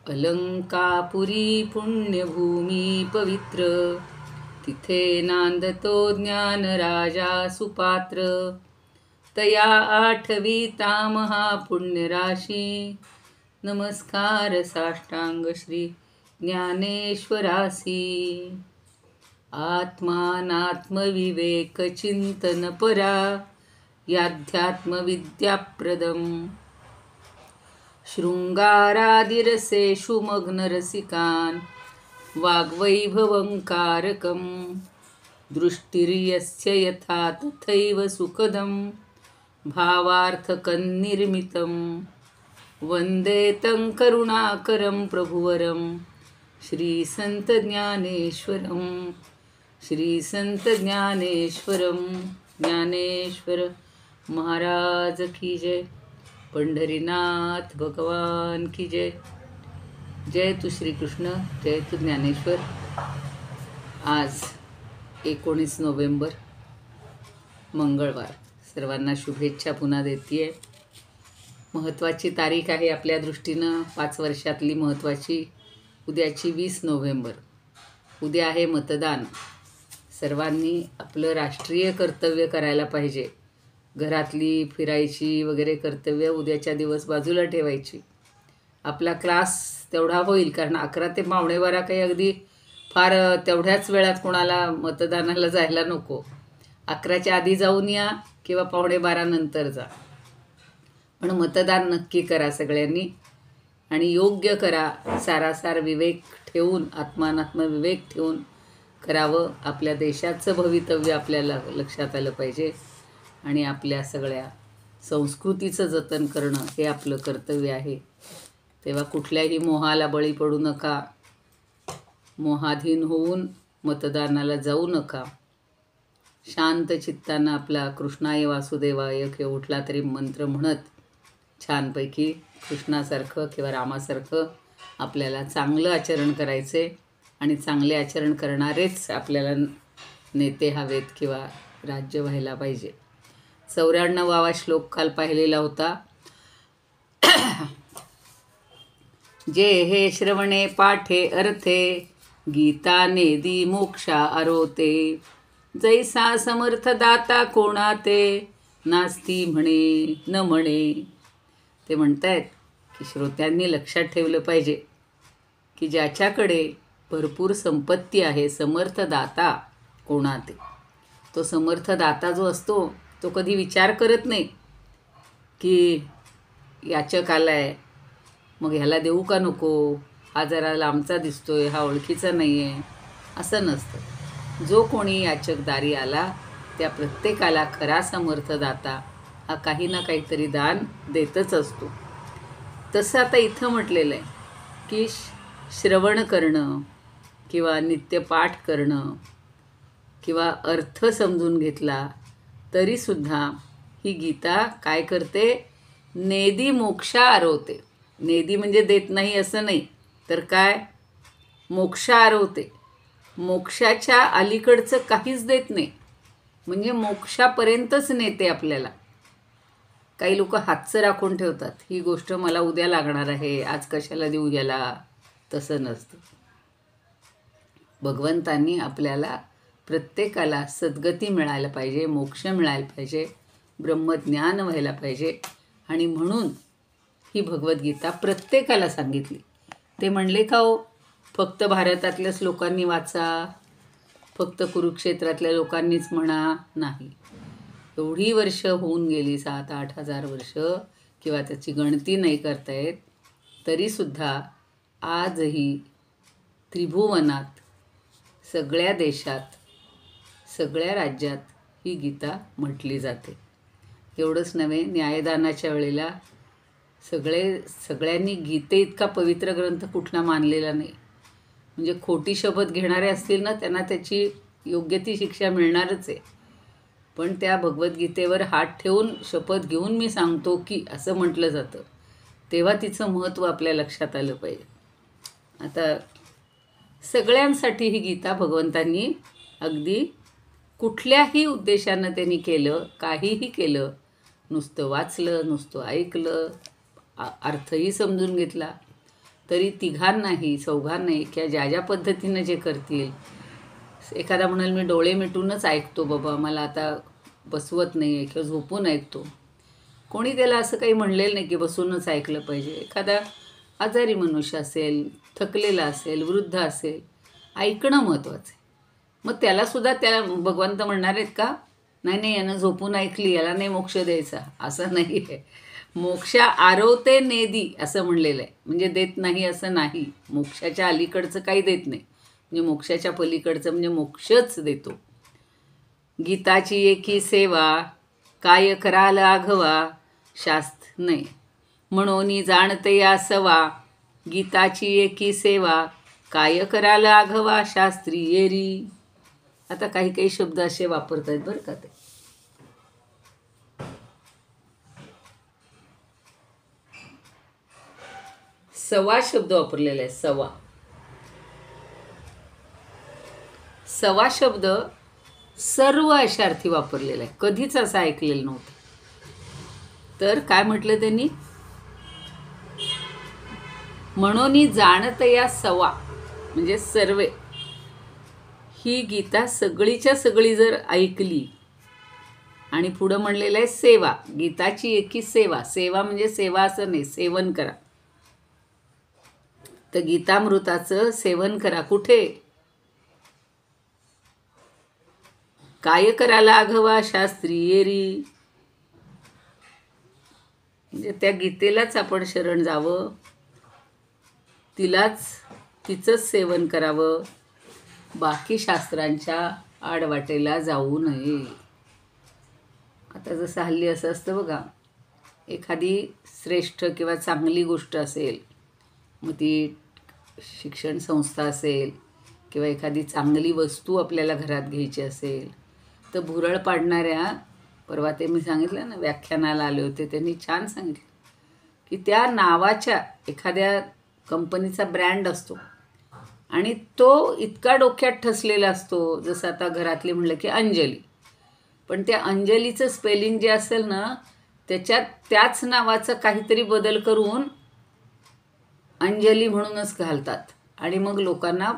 अलंकापुरी पुण्यभूमी पवित्र, तिथे नांदतो ज्ञान राजा सुपात्र. तया आठविता महापुण्यराशी, नमस्कार साष्टांग श्री ज्ञानेश्वरासी. आत्मानात्मविवेक चिंतन परा, याध्यात्मविद्याप्रदम्. शृंगारादिरसेषु मग्नरसिकान्, वाग्वैभवङ्कारकम्. दृष्टिर्यस्य यथा तथैव सुखदं, भावार्थकन्निर्मितं. वन्दे तं करुणाकरं प्रभुवरं, श्रीसंतज्ञानेश्वरं. श्रीसंतज्ञानेश्वरं. ज्ञानेश्वर महाराज की जय. पंढरीनाथ भगवान की जय. जय तू श्रीकृष्ण, जय तू ज्ञानेश्वर. आज 19 नोव्हेंबर मंगळवार. सर्वांना शुभेच्छा पुन्हा देते. महत्त्वाची तारीख आहे आपल्या दृष्टीनं, 5 वर्षातली महत्त्वाची. उद्याची 20 नोव्हेंबर. उद्या आहे मतदान. सर्वांनी आपलं राष्ट्रीय कर्तव्य करायला पाहिजे. घरातली फिरायची वगैरे कर्तव्य उद्याच्या दिवस बाजूला ठेवायची. आपला क्लास तेवढा होईल, कारण 11 ते 11:15 काही अगदी फार तेवढ्याच वेळात कोणाला मतदानाला जायला नको. 11च्या आधी जाऊन या किंवा 11:15 नंतर जा, पण मतदान नक्की करा सगळ्यांनी. आणि योग्य करा, सारासार विवेक ठेवून, आत्मानात्मविवेक ठेवून करावं. आपल्या देशाचं भवितव्य आपल्याला लक्षात आलं पाहिजे आणि आपल्या सगळ्या संस्कृतीचं जतन करणं हे आपलं कर्तव्य आहे. तेव्हा कुठल्याही मोहाला बळी पडू नका, मोहाधीन होऊन मतदानाला जाऊ नका. शांत चित्तानं आपला कृष्णाय वासुदेवाय किंवा उठला तरी मंत्र म्हणत छानपैकी कृष्णासारखं किंवा रामासारखं आपल्याला चांगलं आचरण करायचे. आणि चांगले आचरण करणारेच आपल्याला नेते हवेत किंवा राज्य व्हायला पाहिजे. 94वा श्लोक काल पाहिलेला होता. जे हे श्रवणे पाठे अर्थे, गीता नेदी मोक्षा आरोते. जैसा समर्थ दाता कोणाते, नास्ती म्हणे न म्हणे. ते म्हणतायत की श्रोत्यांनी लक्षात ठेवलं पाहिजे की ज्याच्याकडे भरपूर संपत्ती आहे, समर्थ दाता कोणाते. तो समर्थ दाता जो असतो तो कधी विचार करत नाही की याचक आलाय, मग ह्याला देऊ का नको, हा जरा लांबचा दिसतोय, हा ओळखीचा नाही आहे, असं नसतं. जो कोणी याचकदारी आला त्या प्रत्येकाला खरा समर्थदाता हा काही ना काहीतरी दान देतच असतो. तसं आता इथं म्हटलेलं आहे की श्रवण करणं किंवा नित्यपाठ करणं किंवा अर्थ समजून घेतला तरीसुद्धा ही गीता काय करते, नेदी मोक्षा आरवते. नेदी म्हणजे देत नाही असं नाही, तर काय, मोक्षा आरवते. मोक्षाच्या अलीकडचं काहीच देत नाही, म्हणजे मोक्षापर्यंतच नेते आपल्याला. काही लोक हातचं राखून ठेवतात, ही गोष्ट मला उद्या लागणार आहे, आज कशाला देऊ याला. तसं नसतं. भगवंतांनी आपल्याला प्रत्येकाला सद्गती मिळायला पाहिजे, मोक्ष मिळायला पाहिजे, ब्रह्मज्ञान व्हायला पाहिजे. आणि म्हणून ही भगवद्गीता प्रत्येकाला सांगितली. ते म्हणले का हो फक्त भारतातल्याच लोकांनी वाचा, फक्त कुरुक्षेत्रातल्या लोकांनीच म्हणा, नाही. एवढी वर्ष होऊन गेली, 7-8 हजार वर्ष, किंवा त्याची गणती नाही करता येत, तरीसुद्धा आजही त्रिभुवनात, सगळ्या देशात, सगळ्या राज्यात ही गीता म्हटली जाते. एवढंच नव्हे, न्यायदानाच्या वेळेला सगळ्यांनी गीते इतका पवित्र ग्रंथ कुठला मानलेला नाही. म्हणजे खोटी शपथ घेणारे असतील ना, त्यांना त्याची योग्य ती शिक्षा मिळणारच आहे. पण त्या भगवद्गीतेवर हात ठेवून शपथ घेऊन मी सांगतो की असं म्हटलं जातं, तेव्हा तिचं महत्त्व आपल्या लक्षात आलं पाहिजे. आता सगळ्यांसाठी ही गीता भगवंतांनी अगदी कुठल्याही उद्देशानं त्यांनी केलं, काहीही केलं, नुसतं वाचलं, नुसतं ऐकलं, अर्थही समजून घेतला, तरी तिघांनाही चौघांनाही किंवा ज्या ज्या पद्धतीनं जे करतील. एखादा म्हणाल मी डोळे मिटूनच ऐकतो बाबा, मला आता बसवत नाही आहे किंवा झोपून ऐकतो. कोणी त्याला असं काही म्हणलेलं नाही की बसूनच ऐकलं पाहिजे. एखादा आजारी मनुष्य असेल, थकलेला असेल, वृद्ध असेल, ऐकणं महत्त्वाचं आहे. मग त्यालासुद्धा भगवंत म्हणणार आहेत का नाही नाही यानं झोपून ऐकली, याला नाही मोक्ष द्यायचा, असं नाही आहे. मोक्ष आरवते नेदी असं म्हणलेलं आहे. म्हणजे देत नाही असं नाही, मोक्षाच्या अलीकडचं काही देत नाही. म्हणजे मोक्षाच्या पलीकडचं म्हणजे मोक्षच देतो. गीताची एकी सेवा काय करा लाघवा शास्त्र नाही म्हणून जाणते या सवा. गीताची एकी सेवा काय करा लाघवा शास्त्री येरी. आता काही काही शब्द असे वापरत आहेत बरं का ते. सवा शब्द वापरलेला आहे. सवा सवा शब्द सर्व अशा अर्थी वापरलेला आहे. कधीच असं ऐकलेलं नव्हतं. तर काय म्हटलं त्यांनी, म्हणून जाणत या सवा म्हणजे सर्वे. ही गीता सगळीच्या सगळी जर ऐकली. आणि पुढं म्हणलेलं आहे सेवा. गीताची एकी सेवा. सेवा म्हणजे सेवा असं नाही, सेवन करा. तर गीतामृताचं सेवन करा. कुठे? काय करा लाघवा शास्त्री येरी. म्हणजे त्या गीतेलाच आपण शरण जावं, तिचंच सेवन करावं, बाकी शास्त्रांच्या आडवाटेला जाऊ नये. आता जसं हल्ली असं असतं बघा, एखादी श्रेष्ठ किंवा चांगली गोष्ट असेल, मग ती शिक्षण संस्था असेल किंवा एखादी चांगली वस्तू आपल्याला घरात घ्यायची असेल, तर भुरळ पाडणाऱ्या, परवा ते मी सांगितलं ना व्याख्यानाला आले होते, त्यांनी छान सांगितलं की त्या नावाच्या एखाद्या कंपनीचा ब्रँड असतो आणि तो इतका डोक्यात ठसलेला असतो. जसं आता घरातली म्हणलं की अंजली, पण त्या अंजलीचं स्पेलिंग जे असेल ना, त्याच्यात त्याच नावाचा काहीतरी बदल करून अंजली म्हणूनच घालतात. आणि मग लोकांना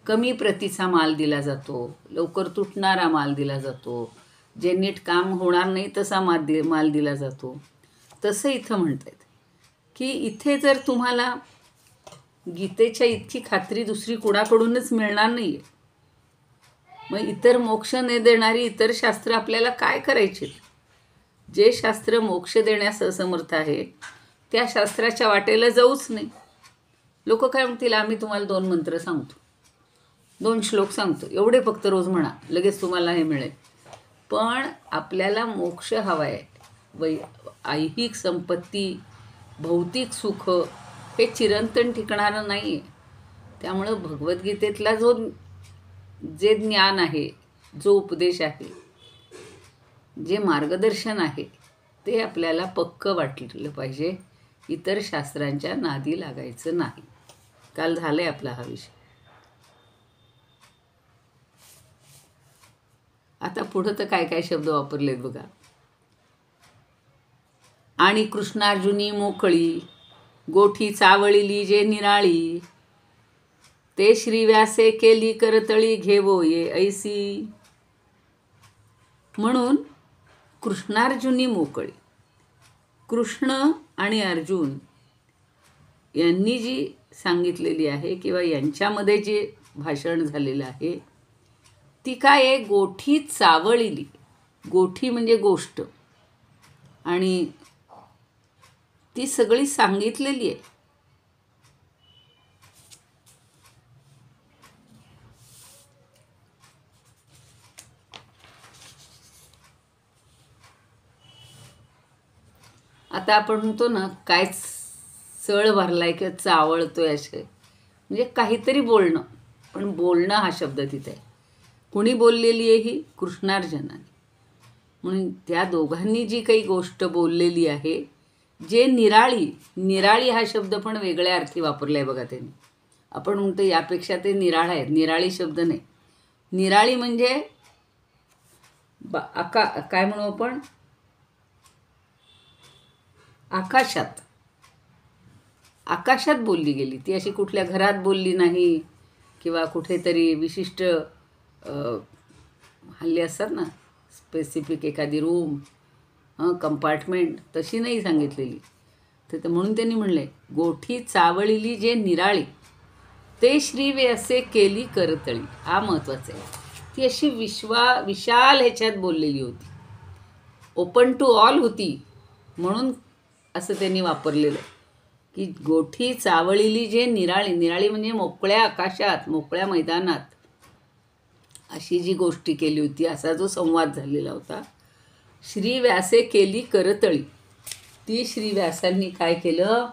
कमी प्रतीचा माल दिला जातो, लवकर तुटणारा माल दिला जातो, जे नीट काम होणार नाही तसा माल दिला जातो. तसं इथं म्हणतात की इथे जर तुम्हाला गीतेच्या इतकी खात्री दुसरी कुणाकडूनच मिळणार नाही आहे, मग इतर मोक्ष न देणारी इतर शास्त्र आपल्याला काय करायची? जे शास्त्र मोक्ष देण्यास असमर्थ आहे त्या शास्त्राच्या वाटेला जाऊच नाही. लोक काय म्हणतील, आम्ही तुम्हाला 2 मंत्र सांगतो, 2 श्लोक सांगतो, एवढे फक्त रोज म्हणा, लगेच तुम्हाला हे मिळेल. पण आपल्याला मोक्ष हवा आहे. ऐहिक संपत्ती, भौतिक सुख हे चिरंतन टिकणारं नाही आहे. त्यामुळं भगवद्गीतेतला जे ज्ञान आहे, जो उपदेश आहे, जे मार्गदर्शन आहे, ते आपल्याला पक्कं वाटलं पाहिजे. इतर शास्त्रांच्या नादी लागायचं नाही. काल झालंय आपला हा विषय. आता पुढं तर काय काय शब्द वापरलेत बघा. आणि कृष्णार्जुनी मोकळी गोठी चावळिली जे निराळी. ते श्री व्यासे केली करतळी घेवो ये ऐसी. म्हणून कृष्णार्जुनी मोकळी. कृष्ण आणि अर्जुन यांनी जी सांगितलेली आहे किंवा यांच्यामध्ये जे भाषण झालेलं आहे, ती काय आहे, गोठी चावळिली. गोठी म्हणजे गोष्ट, आणि ती सगळी सांगितलेली आहे. आता आपण म्हणतो ना, काय चळ भरलाय किंवा चावळतोय, असे म्हणजे काहीतरी बोलणं. पण बोलणं हा शब्द तिथे आहे. कुणी बोललेली आहे ही? कृष्णार्जुनाने. म्हणून त्या दोघांनी जी काही गोष्ट बोललेली आहे, जे निराळी हा शब्द पण वेगळ्या अर्थी वापरला आहे बघा त्यांनी. आपण म्हणतो यापेक्षा ते निराळा आहे, निराळी शब्द नाही. निराळी म्हणजे काय म्हणू आपण, आकाशात आकाशात बोलली गेली. ती अशी कुठल्या घरात बोलली नाही किंवा कुठेतरी विशिष्ट हल्ली असतात ना स्पेसिफिक एखादी रूम कंपार्टमेंट, तशी नाही सांगितलेली. तर म्हणून त्यांनी म्हणले, गोठी चावळिली जे निराळी ते श्री व्यासे केली करतळी. हा महत्त्वाचा आहे. ती अशी विशाल ह्याच्यात बोललेली होती, ओपन टू ऑल होती. म्हणून असं त्यांनी वापरलेलं की गोठी चावळिली जे निराळी. निराळी म्हणजे मोकळ्या आकाशात, मोकळ्या मैदानात अशी जी गोष्टी केली होती, असा जो संवाद झालेला होता. श्री व्यासे केली करतळी. ती श्री व्यासांनी काय केलं?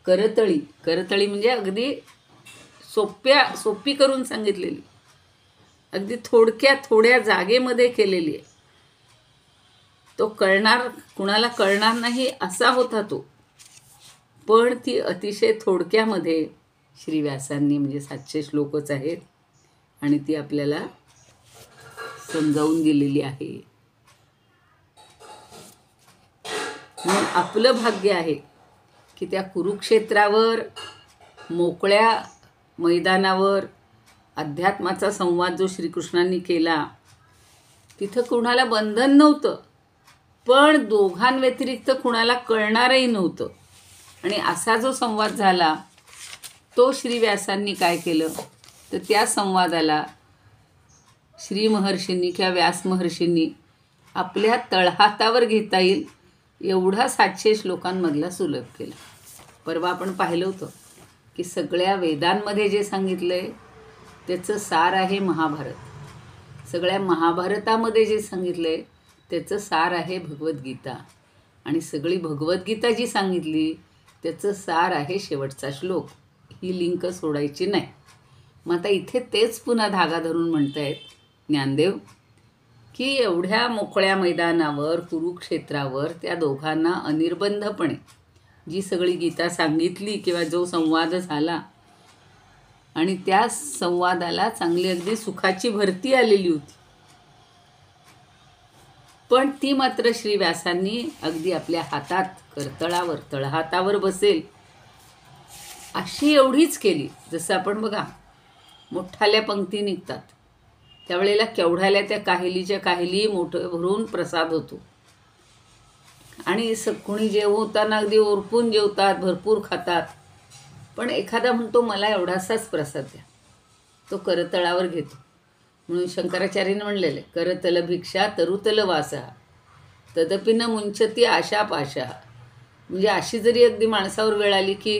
करतळी. करतळी म्हणजे अगदी सोपी करून सांगितलेली, अगदी थोड्या जागेमध्ये केलेली आहे. तो कुणाला कळणार नाही असा होता तो, पण ती अतिशय थोडक्यामध्ये श्री व्यासांनी, म्हणजे 700 श्लोकच आहेत आणि ती आपल्याला समजावून दिलेली आहे. म्हणून आपलं भाग्य आहे की त्या कुरुक्षेत्रावर, मोकळ्या मैदानावर अध्यात्माचा संवाद जो श्रीकृष्णांनी केला, तिथं कुणाला बंधन नव्हतं, पण दोघांव्यतिरिक्त कुणाला कळणारही नव्हतं. आणि असा जो संवाद झाला तो श्री व्यासांनी काय केलं, तर त्या संवादाला श्री महर्षींनी किंवा व्यास महर्षींनी आपल्या तळहातावर घेता येईल एवढा 700 श्लोकांमधला सुलभ केला. परवा आपण पाहिलं होतं की सगळ्या वेदांमध्ये जे सांगितलं आहे त्याचं सार आहे महाभारत. सगळ्या महाभारतामध्ये जे सांगितलं आहे त्याचं सार आहे भगवद्गीता. आणि सगळी भगवद्गीता जी सांगितली त्याचं सार आहे शेवटचा श्लोक. ही लिंक सोडायची नाही. मग आता इथे तेच पुन्हा धागा धरून म्हणतायत ज्ञानदेव की एवढ्या मोकळ्या मैदानावर, कुरुक्षेत्रावर त्या दोघांना अनिर्बंधपणे जी सगळी गीता सांगितली किंवा जो संवाद झाला, आणि त्या संवादाला चांगली अगदी सुखाची भरती आलेली होती, पण ती मात्र श्री व्यासांनी अगदी आपल्या हातात, करतळावर, तळहातावर बसेल अशी एवढीच केली. जसं आपण बघा मोठाल्या पंक्ती निघतात त्यावेळेला केवढ्याल्या त्या काहिलीच्या काहिली मोठं भरून प्रसाद होतो. आणि कोणी जेवताना अगदी ओरपून जेवतात, भरपूर खातात. पण एखादा म्हणतो मला एवढासाच प्रसाद द्या, तो करतळावर घेतो. म्हणून शंकराचार्याने म्हणलेलं आहे, करतल भिक्षा तरुतल वासा तदपि न मुंचती आशा पाशा. म्हणजे अशी जरी अगदी माणसावर वेळ आली की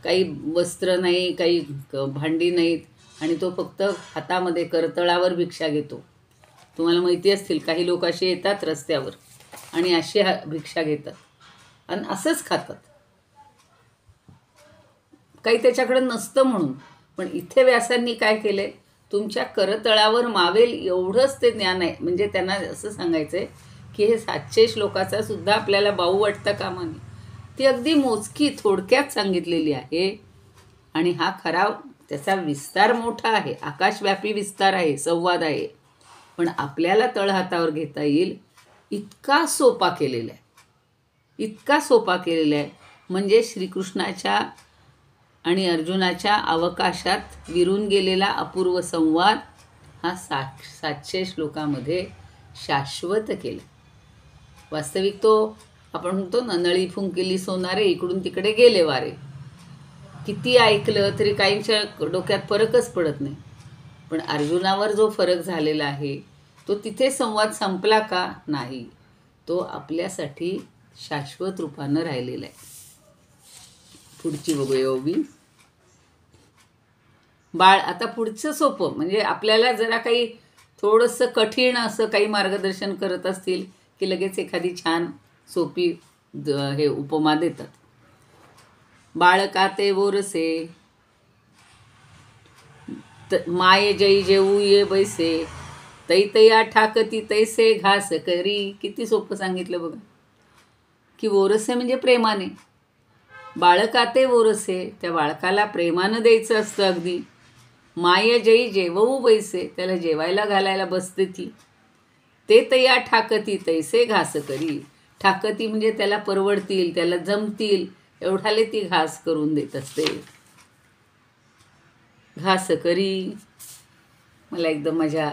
काही वस्त्र नाही, काही भांडी नाहीत, आणि तो फक्त हातामध्ये करतळावर भिक्षा घेतो. तुम्हाला माहिती असतील काही लोक असे येतात रस्त्यावर आणि अशी भिक्षा घेतात आणि असंच खातात, काही त्याच्याकडे नसतं म्हणून. पण इथे व्यासांनी काय केलंय, तुमच्या करतळावर मावेल एवढंच ते ज्ञान आहे. म्हणजे त्यांना असं सांगायचं आहे की हे 700 श्लोकाचा सुद्धा आपल्याला बाऊ वाटतं कामा नये. ती अगदी मोजकी थोडक्यात सांगितलेली आहे. आणि हा खरा त्याचा विस्तार मोठा आहे, आकाशव्यापी विस्तार आहे, संवाद आहे. पण आपल्याला तळहातावर घेता येईल इतका सोपा केलेला आहे, इतका सोपा केलेला आहे. म्हणजे श्रीकृष्णाच्या आणि अर्जुनाच्या अवकाशात विरून गेलेला अपूर्व संवाद हा 700 श्लोकामध्ये शाश्वत केला. वास्तविक तो आपण म्हणतो ना, नळी फुंकिली सोनारे इकडून तिकडे गेले वारे. किती ऐकलं तरी काहींच्या डोक्यात फरकच पडत नाही. पण अर्जुनावर जो फरक झालेला आहे तो तिथे संवाद संपला का? नाही, तो आपल्यासाठी शाश्वत रूपानं राहिलेला आहे. पुढची बघूया उभी. बाळ, आता पुढचं सोपं म्हणजे आपल्याला जरा काही थोडंसं कठीण असं काही मार्गदर्शन करत असतील की लगेच एखादी छान सोपी हे उपमा देतात. बाळका ते बोरसे माये जई जेऊ ये बैसे तैतया ठाकती तैसे घास करी. किती सोपं सांगितलं बघा की वोरसे म्हणजे प्रेमाने. बाळका ते वोरसे, त्या बाळकाला प्रेमानं द्यायचं असतं अगदी. माय जई जेवऊ बैसे, त्याला जेवायला घालायला बसते ती. ते तया ठाकती तैसे घास करी. ठाकती म्हणजे त्याला परवडतील, त्याला जमतील एवढाले ती घास करून देत असते. घास करी. मला एकदम माझ्या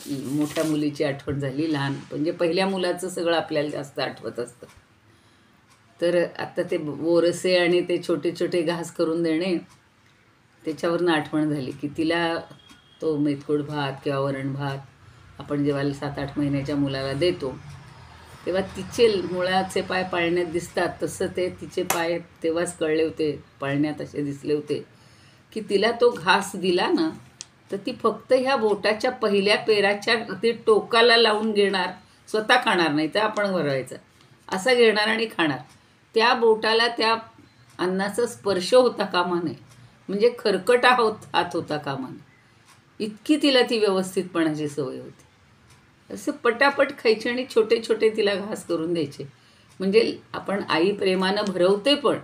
मोठ्या मुलीची आठवण झाली. लहान म्हणजे पहिल्या मुलाचं सगळं आपल्याला जास्त आठवत असतं. तर आता ते बोरसे आणि ते छोटे छोटे घास करून देणे, त्याच्यावरनं आठवण झाली की तिला तो मेथकूट भात किंवा वरण भात आपण जेव्हा 7-8 महिन्याच्या मुलाला देतो तेव्हा तिचे मुळाचे पाय पाळण्यात दिसतात, तसं ते तिचे पाय तेव्हाच कळले होते, पाळण्यात असे दिसले होते की तिला तो घास दिला ना तर ती फक्त ह्या बोटाच्या पहिल्या पेराच्या ती टोकाला लावून घेणार, स्वतः खाणार नाही तर आपण भरवायचं, असा घेणार आणि खाणार. त्या बोटाला त्या अन्नाचा स्पर्श होता कामा नये, म्हणजे खरकटा हात होता कामा नये, इतकी तिला ती व्यवस्थितपणाची सवय होती. असं पटापट खायचे आणि छोटे छोटे तिला घास करून द्यायचे. म्हणजे आपण आई प्रेमानं भरवते, पण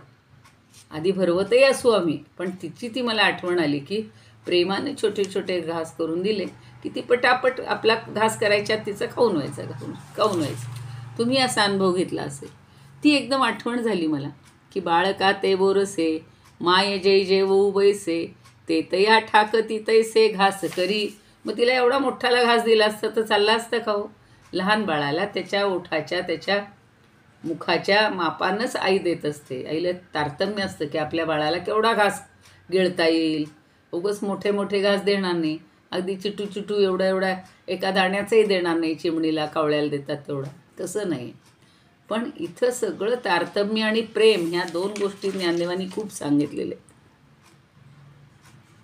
आधी भरवतही असू आम्ही, पण तिची ती मला आठवण आली की प्रेमाने छोटे छोटे घास करून दिले की ती पटापट आपला घास करायच्या तिचं खाऊन व्हायचं. तुम्ही असा अनुभव घेतला असेल. ती एकदम आठवण झाली मला की बाळका ते बोरसे माय जय जेवू बैसे ते तया ठाकती तैसे घास करी. मग तिला एवढा मोठाला घास दिला असता तर चालला असता का हो? लहान बाळाला त्याच्या ओठाच्या त्याच्या मुखाच्या मापानंच आई देत असते. आईला तारतम्य असतं की आपल्या बाळाला केवढा घास गिळता येईल. उगाच मोठे मोठे घास देणार नाही, अगदी चिटू चिटू एवढा एका दाण्याचाही देणार नाही, चिमणीला कावळ्याला देतात तेवढा, तसं नाही. पण इथं सगळं तारतम्य आणि प्रेम ह्या 2 गोष्टी ज्ञानदेवांनी खूप सांगितलेले.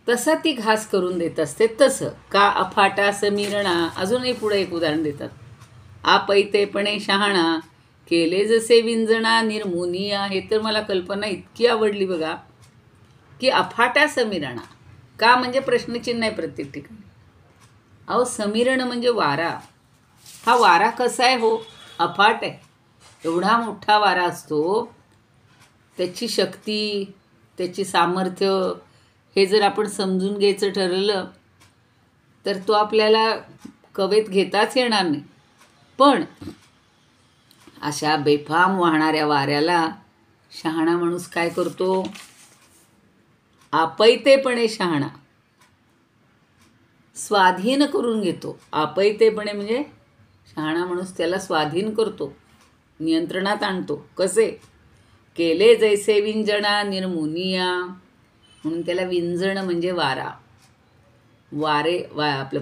तसा ती घास करून देत असते. तसं का अफाटा समीरणा. अजूनही पुढे एक उदाहरण देतात. आपैतेपणे शहाणा केले जसे विंजणा निर्मुनिया. हे तर मला कल्पना इतकी आवडली बघा की अफाटा समीरणा. का म्हणजे प्रश्नचिन्ह आहे प्रत्येक ठिकाणी. अहो समीरण म्हणजे वारा. हा वारा कसा आहे हो? अफाट आहे. एवढा मोठा वारा असतो, त्याची शक्ती, त्याची सामर्थ्य हे जर आपण समजून घ्यायचं ठरवलं तर तो आपल्याला कवेत घेताच येणार नाही. पण अशा बेफाम वाहणाऱ्या वाऱ्याला शहाणा माणूस काय करतो? आपैतेपणे शहाणा स्वाधीन करून घेतो. आपैतेपणे म्हणजे शहाणा माणूस त्याला स्वाधीन करतो, नियंत्रणात आणतो. कसे? केले जैसे विंजणा निर्मुनिया. म्हणून त्याला विंजण म्हणजे वारा. आपलं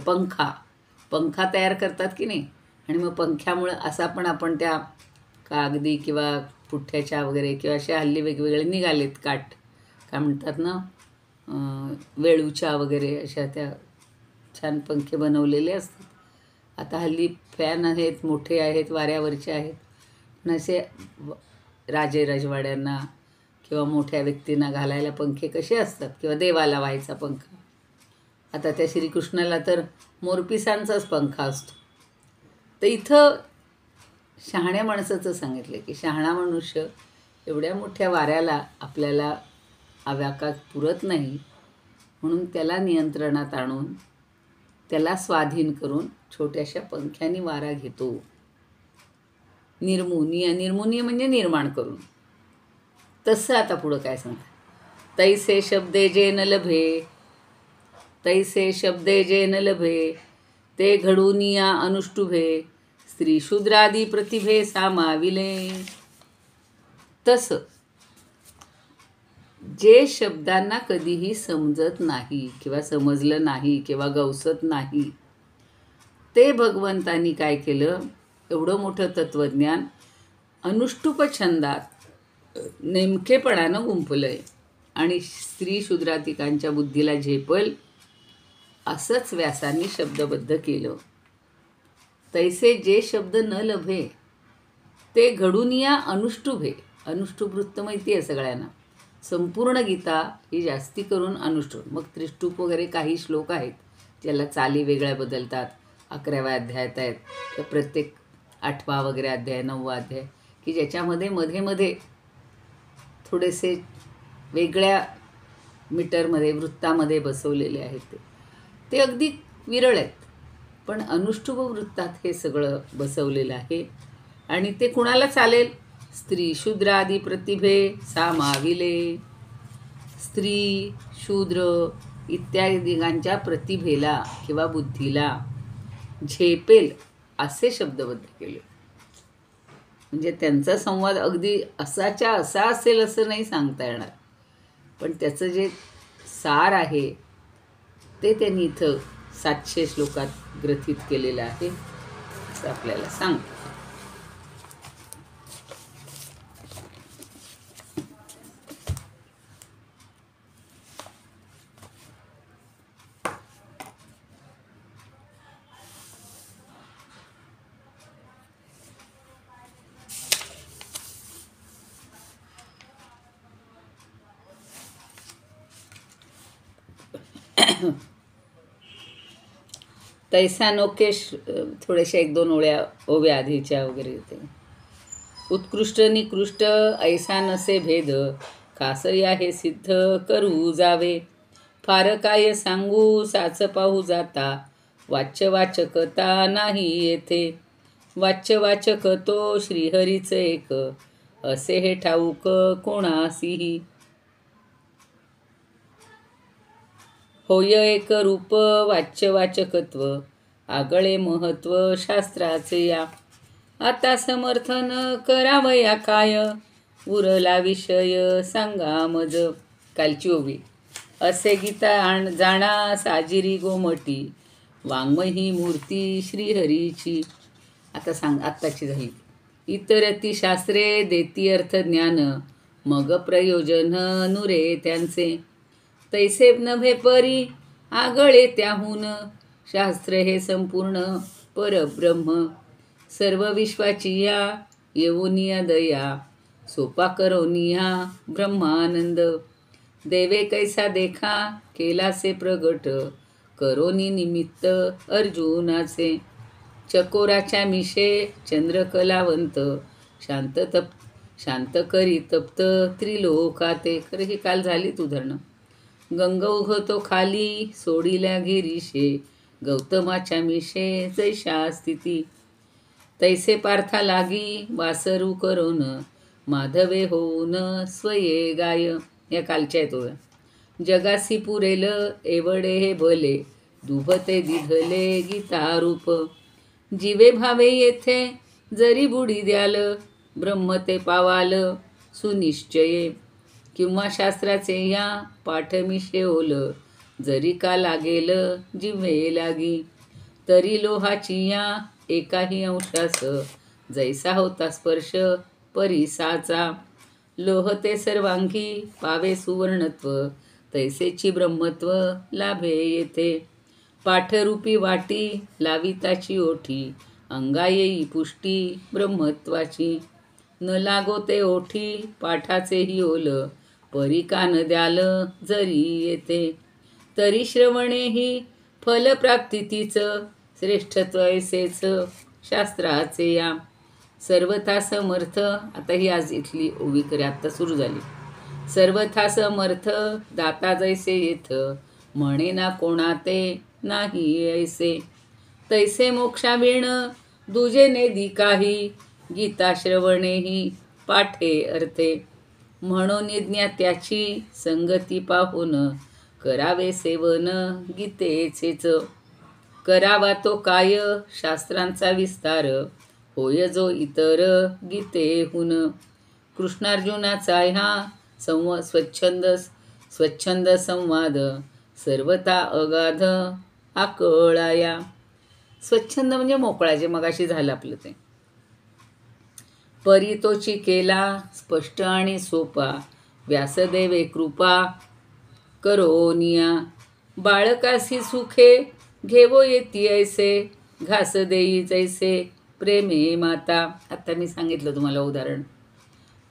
पंखा तयार करतात की नाही, आणि मग पंख्यामुळं असा पण आपण त्या कागदी किंवा पुठ्ठ्याच्या वगैरे किंवा अशा हल्ली वेगवेगळे निघालेत काठ, काय म्हणतात ना, वेळूच्या वगैरे अशा त्या छान पंखे बनवलेले असतात. आता हल्ली फॅन आहेत, मोठे आहेत, वाऱ्यावरचे आहेत. पण असे राजे राजवाड्यांना किंवा मोठ्या व्यक्तींना घालायला पंखे कसे असतात, किंवा देवाला व्हायचा पंखा. आता त्या श्रीकृष्णाला तर मोरपिसांचाच पंखा असतो. तर इथं शहाण्या माणसाचं सांगितलं की शहाणा मनुष्य एवढ्या मोठ्या वाऱ्याला आपल्याला आव्याकात पुरत नाही, म्हणून त्याला नियंत्रणात आणून त्याला स्वाधीन करून छोट्याशा पंख्याने वारा घेतो. निर्मुनिय म्हणजे निर्माण करून. तसं आता पुढं काय सांगतात? तैसे शब्दे जे न लभे ते घडूनिया अनुष्टुभे स्त्री शूद्रादी प्रतिभे सामाविले. तसं जे शब्दांना कधीही समजत नाही किंवा समजलं नाही किंवा गवसत नाही, ते भगवंतांनी काय केलं? एवढं मोठं तत्त्वज्ञान अनुष्टुप छंदात नेमकेपणानं गुंफलंय आणि स्त्री शूद्रातिकांच्या बुद्धीला झेपल असंच व्यासांनी शब्दबद्ध केलं. तैसे जे शब्द न लभे ते घडूनिया अनुष्टुभे. अनुष्टुप वृत्त माहिती आहे सगळ्यांना. संपूर्ण गीता ही जास्ती करून अनुष्टुप. मग त्रिष्टुप वगैरे काही श्लोक आहेत ज्याला चाली वेगळ्या बदलतात. 11व्या अध्यायात आहेत किंवा प्रत्येक 8वा वगैरे अध्याय, 9वा अध्याय, की ज्याच्यामध्ये मध्ये थोडेसे वेगळ्या मीटरमध्ये वृत्तामध्ये बसवलेले आहेत. ते अगदी विरळ आहेत, पण अनुष्टुप वृत्तात हे सगळं बसवलेलं आहे. आणि ते कुणाला चालेल? स्त्री शूद्रादी प्रतिभे सामाविले. स्त्री शूद्र इत्यादींच्या प्रतिभेला किंवा बुद्धीला झेपेल असे शब्दबद्ध केले. म्हणजे त्यांचा संवाद अगदी असाच्या असा असेल असं नाही सांगता येणार, पण त्याचं जे सार आहे ते त्यांनी इथं 700 श्लोकात ग्रथित केलेलं आहे असं आपल्याला सांगतं. तैसा नोकेश थोड्याशा 1-2 ओव्या आधीच्या वगैरे होते. उत्कृष्ट निकृष्ट ऐसा नसे भेद, कासया हे सिद्ध करू जावे. फार काय सांगू साच पाहू जाता, वाच्यवाचकता नाही येथे. वाच्यवाचक तो श्रीहरीच एक, असे हे ठाऊक कोणासीही. होय एक रूप वाच्यवाचकत्व, आगळे महत्व शास्त्राचे या. आता समर्थन करावया काय, उरला विषय सांगा मज. कालची ओवी. असे गीता जाणा साजिरी गोमटी, वाङ्मयी मूर्ती श्रीहरीची. आता आत्ताची झाली. इतरती शास्त्रे देती अर्थ ज्ञान, मग प्रयोजन नुरे त्यांचे. तैसे नव्हे परी आगळे त्याहून, शास्त्र हे संपूर्ण परब्रह्म. सर्व विश्वाची या येऊनिया दया, सोपा करोनिया ब्रह्मानंद. देवे कैसा देखा केलासे प्रगट, करोनी निमित्त अर्जुनाचे. चकोराच्या मिशे चंद्रकलावंत, शांत करी तप्त त्रिलोकाते. खरं ही काल झालीत उदाहरणं. गंग उघतो खाली सोडिल्या गिरीशे, गौतमाच्या मिशे जैशा स्थिती. तैसे पार्था लागी वासरू करोन, माधवे होऊन स्वये गाय. या कालच्या येतो. जगासी पुरेल एवढे हे भले, दुभते दिधले गीतारूप. जीवे भावे येथे जरी बुडी द्याल, ब्रह्म ते पावाल सुनिश्चये. किंवा शास्त्राचे या पाठमिशे ओल, जरी का लागेल जिव्हे लागी. तरी लोहाची या एकाही अंशास, जैसा होता स्पर्श परिसाचा. लोह ते सर्वांगी पावे सुवर्णत्व, तैसेची ब्रह्मत्व लाभे येथे. पाठरूपी वाटी लाविताची ओठी, अंगा येई पुष्टी ब्रह्मत्वाची. न लागो ते ओठी पाठाचेही ओल, परी कान द्याल जरी येते. तरी श्रवणेही फलप्राप्तीतीच, श्रेष्ठत्व ऐसेच शास्त्राचे या. सर्वथा समर्थ. आता ही आज इथली ओवी करे आत्ता सुरू झाली. सर्वथा समर्थ दाता जैसे येथ, म्हणे ना कोणा ते नाही ऐसे. तैसे मोक्षाविण दुजे नेदी काही, गीता श्रवणेही पाठे अर्थे. म्हणून ज्ञात्याची संगती पाहून, करावे सेवन गीतेचेच. करावा तो काय शास्त्रांचा विस्तार, होय जो इतर गीतेहून. कृष्णार्जुनाचा ह्या स्वच्छंद संवाद, सर्वता अगाध आकळाया. स्वच्छंद म्हणजे मोकळा, जे मगाशी झालं आपलं ते. परी तोची केला स्पष्ट आणि सोपा, व्यासदेवे कृपा करोनिया. बाळकासी सुखे घेवो येती ऐसे, घास देई जैसे प्रेमे माता. आता मी सांगितलं तुम्हाला उदाहरण.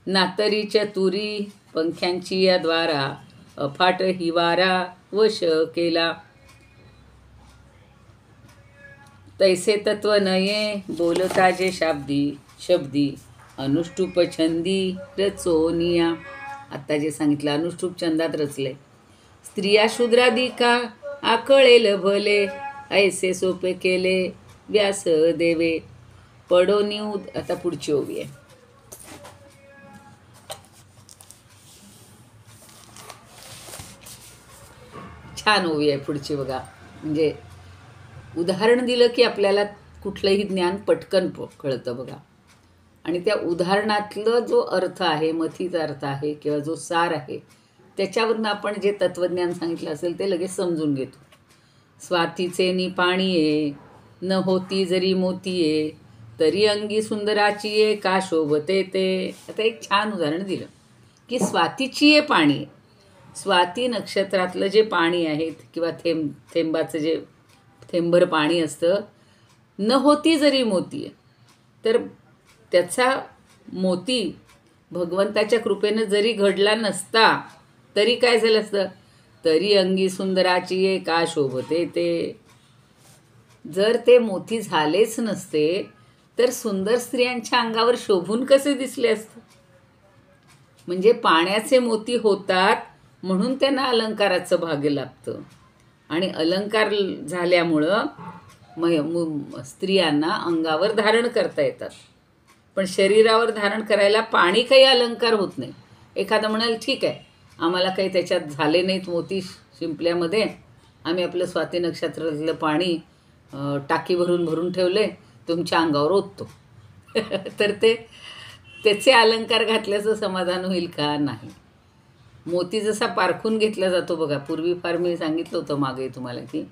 नातरीच्या तुरी पंख्यांची या द्वारा, अफाट हिवारा वश केला. तैसे तत्व नये बोलता जे शब्दी, अनुष्टुप छंदी रचोनिया. आत्ता जे सांगितलं अनुष्टुप छंदात रचले. स्त्रिया शूद्रादी का आकळेल भले, ऐसे सोपे केले व्यास देवे. पडोनी आता पुढची ओवी आहे. छान ओवी आहे पुढची बघा. म्हणजे उदाहरण दिलं की आपल्याला कुठलंही ज्ञान पटकन कळतं बघा. आणि त्या उदाहरणातलं जो अर्थ आहे, मथीचा अर्थ आहे किंवा जो सार आहे, त्याच्यावरनं आपण जे तत्त्वज्ञान सांगितलं असेल ते लगेच समजून घेतो. स्वातीचे नि पाणी ये, न होती जरी मोती ये, तरी अंगी सुंदराची ये, का शोभते ते. आता एक छान उदाहरण दिलं की स्वातीची ये पाणी. स्वाती नक्षत्रातलं जे पाणी आहे किंवा थेंबाचं जे थेंबर पाणी असतं, न होती जरी मोती आहे, तर त्याचा मोती भगवंताच्या कृपेनं जरी घडला नसता तरी काय झालं असतं, तरी अंगी सुंदराची ये, का शोभते ते. जर ते मोती झालेच नसते तर सुंदर स्त्रियांच्या अंगावर शोभून कसे दिसले असते. म्हणजे पाण्याचे मोती होतात म्हणून त्यांना अलंकाराचं भाग्य लागतं. आणि अलंकार झाल्यामुळं स्त्रियांना अंगावर धारण करता येतात. पण शरीरावर धारण करायला पाणी काही अलंकार होत नाही. एखादं म्हणाल ठीक आहे, आम्हाला काही त्याच्यात झाले नाहीत मोती शिंपल्यामध्ये, आम्ही आपलं स्वाती नक्षत्रातलं पाणी टाकी भरून भरून ठेवले, तुमच्या अंगावर ओततो. तर त्याचे अलंकार घातल्याचं समाधान होईल का? नाही. मोती जसा पारखून घेतला जातो बघा. पूर्वी फार मी सांगितलं होतं मागे तुम्हाला की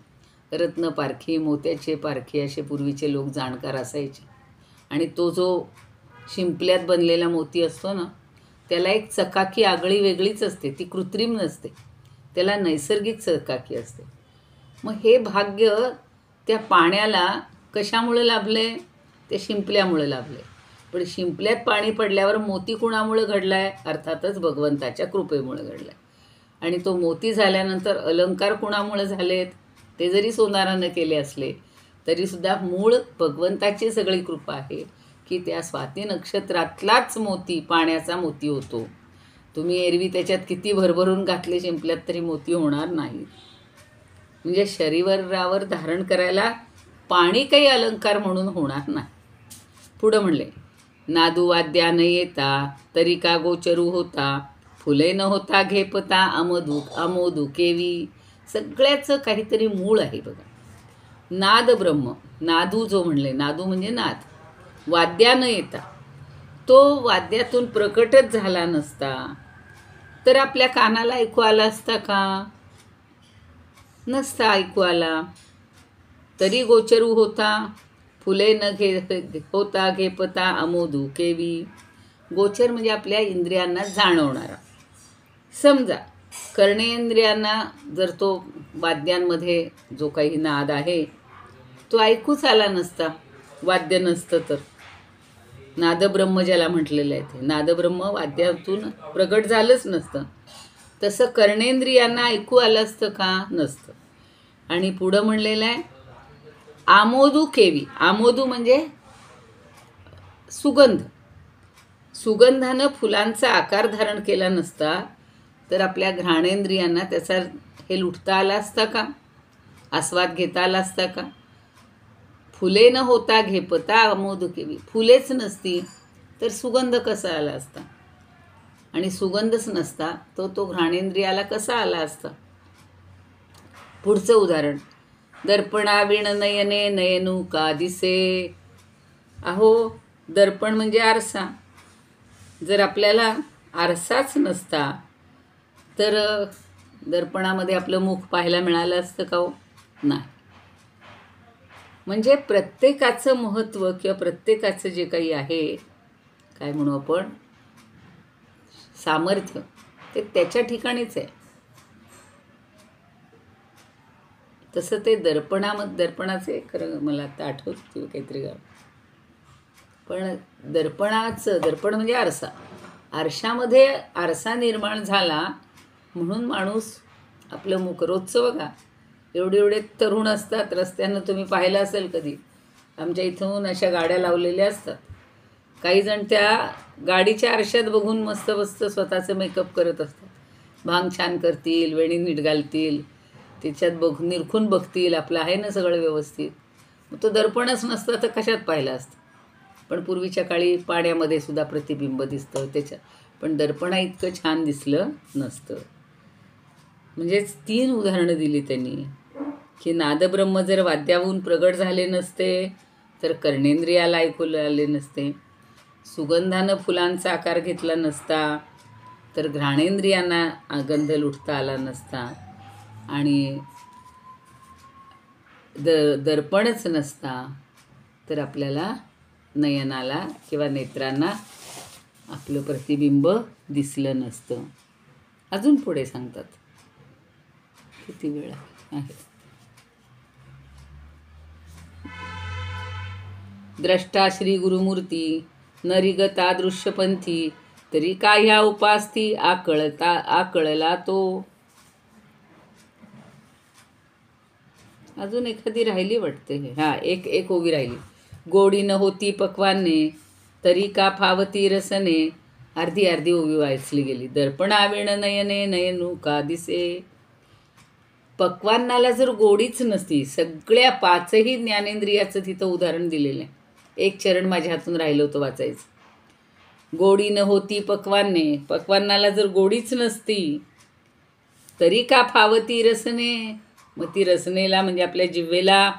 रत्न पारखी, मोत्याचे पारखी असे पूर्वीचे लोक जाणकार असायचे. आणि तो जो शिंपल्यात बनलेला मोती असतो ना, त्याला एक चकाकी आगळी वेगळीच असते, ती कृत्रिम नसते, त्याला नैसर्गिक चकाकी असते. मग हे भाग्य त्या पाण्याला कशामुळे लाभले? ते शिंपल्यामुळे लाभले. पण शिंपल्यात पाणी पडल्यावर मोती कुणामुळे घडला आहे? अर्थातच भगवंताच्या कृपेमुळे घडला आहे. आणि तो मोती झाल्यानंतर अलंकार कुणामुळे झालेत? ते जरी सोनारानं केले असले तरीसुद्धा मूळ भगवंताची सगळी कृपा आहे की त्या स्वाती नक्षत्रातलाच मोती पाण्याचा मोती होतो. तुम्ही एरवी त्याच्यात किती भरभरून घातले शिंपल्यात तरी मोती होणार नाही. म्हणजे शरीरावर धारण करायला पाणी काही अलंकार म्हणून होणार नाही. पुढं म्हणले, नादू वाद्या न येता तरी का गोचरू होता, फुले न होता घेपता आमोदू केवी. सगळ्याचं काहीतरी मूळ आहे बघा. नाद ब्रह्म, नादू जो म्हणले, नादू म्हणजे नाद. वाद्या न येता, तो वाद्यातून प्रकटच झाला नसता तर आपल्या कानाला ऐकू आला असता का? नसता ऐकू आला. तरी गोचरू होता, फुले न होता घेपता आमोदू केवी. गोचर म्हणजे आपल्या इंद्रियांना जाणवणारा. समजा कर्णेंद्रियांना जर तो वाद्यांमध्ये जो काही नाद आहे तो ऐकूच आला नसता, वाद्य नसतं तर. नादब्रह्म ज्याला म्हटलेलं आहे ते नादब्रह्म वाद्यातून प्रगट झालंच नसतं. तसं कर्णेंद्रियांना ऐकू आलं असतं का? नसतं. आणि पुढं म्हणलेलं आहे आमोदू केवी. आमोदू म्हणजे सुगंध. सुगंधानं फुलांचा आकार धारण केला नसता तर आपल्या घ्राणेंद्रियांना त्याचा हे लुटता आला असता का? आस्वाद घेता आला असता का? फुले न होता घेपता आमोदू केवी. फुलेच नसती तर सुगंध कसा आला असता? आणि सुगंधच नसता तो घ्राणेंद्रियाला कसा आला असता? पुढचं उदाहरण, दर्पणाविण नयने नयनू का दिसे. अहो, दर्पण म्हणजे आरसा. जर आपल्याला आरसाच नसता तर दर्पणामध्ये आपलं मुख पाहायला मिळालं असतं का? हो, नाही. म्हणजे प्रत्येकाचं महत्त्व किंवा प्रत्येकाचं जे काही आहे, काय म्हणू आपण, सामर्थ्य, ते त्याच्या ठिकाणीच आहे. तसं ते दर्पणाचे खरं मला आता आठवत किंवा काहीतरी गाव. पण दर्पण म्हणजे आरसा. आरशामध्ये आरसा निर्माण झाला म्हणून माणूस आपलं मुख रोजचं बघा, एवढे तरुण असतात. रस्त्यानं तुम्ही पाहिलं असेल कधी, आमच्या इथून अशा गाड्या लावलेल्या असतात. काही जण त्या गाडीच्या आरशात बघून मस्त स्वतःचं मेकअप करत असतात. भांग छान करतील, वेणी नीट घालतील, त्याच्यात निरखून बघतील आपलं आहे ना सगळं व्यवस्थित. मग तो दर्पणच नसतं तर कशात पाहिलं असतं. पण पूर्वीच्या काळी पाण्यामध्ये सुद्धा प्रतिबिंब दिसतं त्याच्यात, पण दर्पणा इतकं छान दिसलं नसतं. म्हणजेच 3 उदाहरणं दिली त्यांनी की नादब्रह्म जर वाद्याहून प्रगट झाले नसते तर कर्णेंद्रियाला ऐकू आले नसते, सुगंधानं फुलांचा आकार घेतला नसता तर घ्राणेंद्रियांना गंध लुटता आला नसता, आणि दर्पणच नसता तर आपल्याला नयनाला किंवा नेत्रांना आपलं प्रतिबिंब दिसलं नसतं. अजून पुढे सांगतात. किती वेळ आहे. द्रष्टा श्री गुरुमूर्ती नरिगता दृश्यपंथी तरी का ह्या उपास्ती आकळला तो. अजून एखादी राहिली वाटते. एक ओवी राहिली. गोडी न होती पक्वाने तरी का फावती रसने. अर्धी ओवी वाचली गेली. दर्पणाविण नयने नयनू का दिसे. पक्वान्नाला जर गोडीच नसती, सगळ्या 5ही ज्ञानेंद्रियाचं तिथं उदाहरण दिलेलं आहे. एक चरण माझ्या हातून राहिलं होतं वाचायचं. गोडी न होती पक्वाने, पक्वान्नाला जर गोडीच नसती तरी का फावती रसने. मग ती रसनेला म्हणजे आपल्या जिव्हेला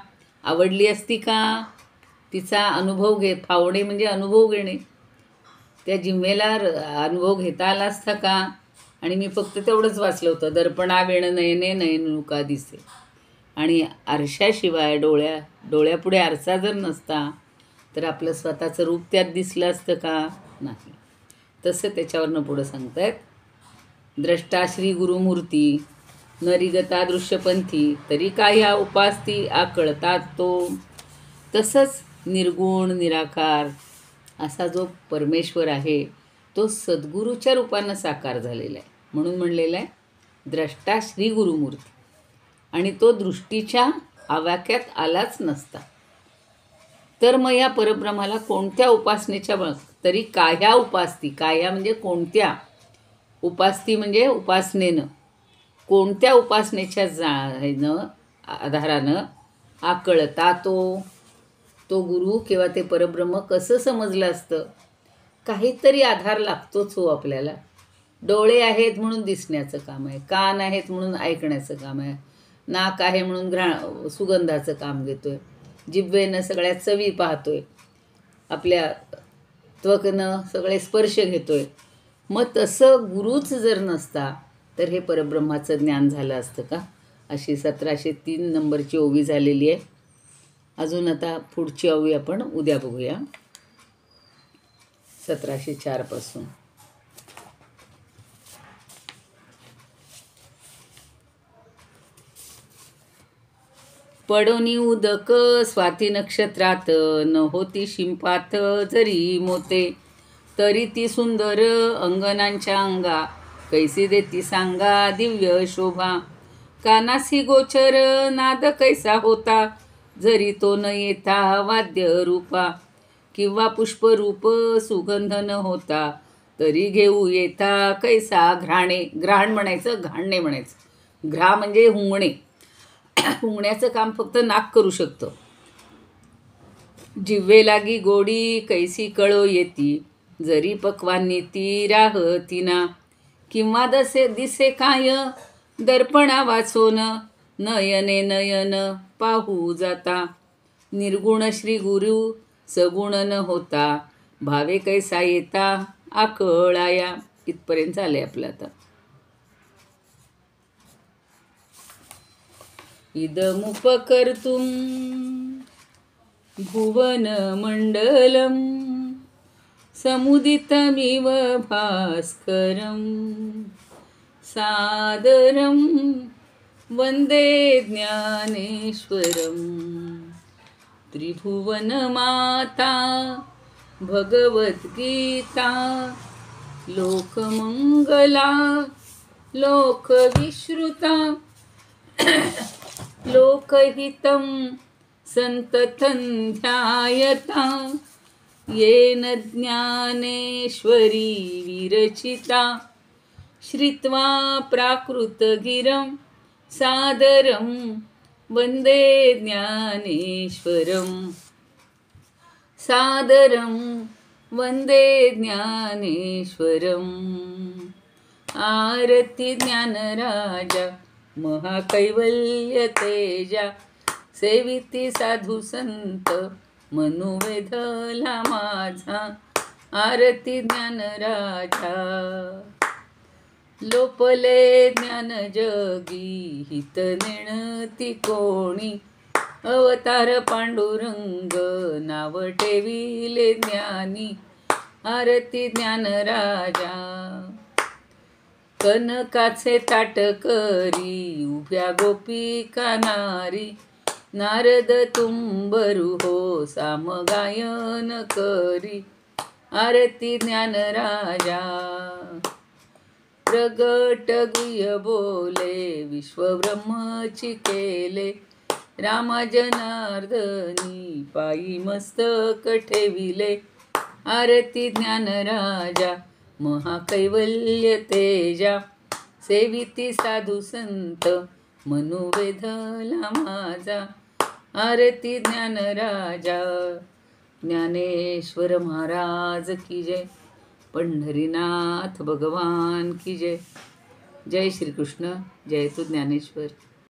आवडली असती का. तिचा अनुभव फावणे म्हणजे अनुभव घेणे. त्या जिव्हेला अनुभव घेता आला असता का. आणि मी फक्त तेवढंच वाचलं होतं. दर्पणावेण नयने नयनू का दिसे. आणि आरशाशिवाय डोळ्यापुढे आरसा जर नसता तर आपलं स्वतःचं रूप त्यात दिसलं असतं का. नाही. तसं त्याच्यावरनं पुढं सांगतायत. द्रष्टा श्री गुरुमूर्ती नरिगता दृश्यपंथी तरी का ह्या उपास्ती आकळतात तो. तसंच निर्गुण निराकार असा जो परमेश्वर आहे तो सद्गुरूच्या रूपानं साकार झालेला आहे. म्हणून म्हणलेलं आहे द्रष्टा श्री गुरुमूर्ती. आणि तो दृष्टीच्या आवाक्यात आलाच नसता तर मग या परब्रह्माला कोणत्या उपासनेच्या तरी काह्या उपास्ती. काह्या म्हणजे कोणत्या. उपास्ती म्हणजे उपासनेनं. कोणत्या उपासनेच्या आधारानं आकळता तो गुरु किंवा ते परब्रह्म कसं समजलं असतं. काहीतरी आधार लागतोच हो आपल्याला. डोळे आहेत म्हणून दिसण्याचं काम आहे, कान आहेत म्हणून ऐकण्याचं काम आहे, नाक आहे म्हणून सुगंधाचं काम घेतोय, जिभेनं सगळ्या चवी पाहतोय, आपल्या त्वकनं सगळे स्पर्श घेतोय. मग तसं गुरुच जर नसता तर हे परब्रह्माचं ज्ञान झालं असतं का. अशी 1703 नंबरची ओवी झालेली आहे. अजून आता पुढची ओवी आपण उद्या बघूया 1704 पासून. पडोनी उदक स्वाती नक्षत्रात न होती शिंपात जरी मोते तरी ती सुंदर अंगणांच्या अंगा कैसी देती सांगा दिव्य शोभा. कानासी गोचर नाद कैसा होता जरी तो न येता वाद्य रूपा. किंवा पुष्परूप सुगंध न होता तरी घेऊ येता कैसा घ्राणे. घ्राण म्हणायचं, घाणणे म्हणायचं. घ्रा म्हणजे हुंगणे. हुंगण्याचं काम फक्त नाक करू शकतं. जिव्हे लागी गोडी कैसी कळो येती जरी पक्वांनी ती राहतीना. किंवा दिसे काय दर्पणा वाचोन नयने नयन पाहू जाता. निर्गुण श्री गुरु सगुण न होता भावे कैसा येता आकळाया. इथपर्यंत झाले आपलं आता. इदमुपकर्तुं भुवनमण्डलं समुदितमिव भास्करं सादरं वन्दे ज्ञानेश्वरं. त्रिभुवनमाता भगवद्गीता लोकमंगला लोकविश्रुता लोकहितं संततं ध्यायता. येन ज्ञानेश्वरी विरचिता श्रित्वा प्राकृतगिरं सादरं वन्दे ज्ञानेश्वरं. सादरं वन्दे ज्ञानेश्वरम्. आरती ज्ञानराजा महाकैवल्य तेजा सेविती साधू संत मनुवेधला माझा आरती ज्ञान राजा लोपले ज्ञान जगी हित नेणती कोणी अवतार पांडुरंग नाव ठेविले ज्ञानी आरती ज्ञान राजा कनकाचे ताट करी उभ्या गोपिका नारी नारद तुंबरू हो सामगायन करी आरती ज्ञान राजा प्रगट गुह्य बोले विश्वब्रह्मची केले रामा जनार्दनी पायी मस्तक ठेविले आरती ज्ञान राजा महाकैवल्य तेजा सेविती साधू संत मनुवेधला माझा आरती ज्ञान राजा ज्ञानेश्वर महाराज की जय पंढरीनाथ भगवान की जय जय श्रीकृष्ण जय तू ज्ञानेश्वर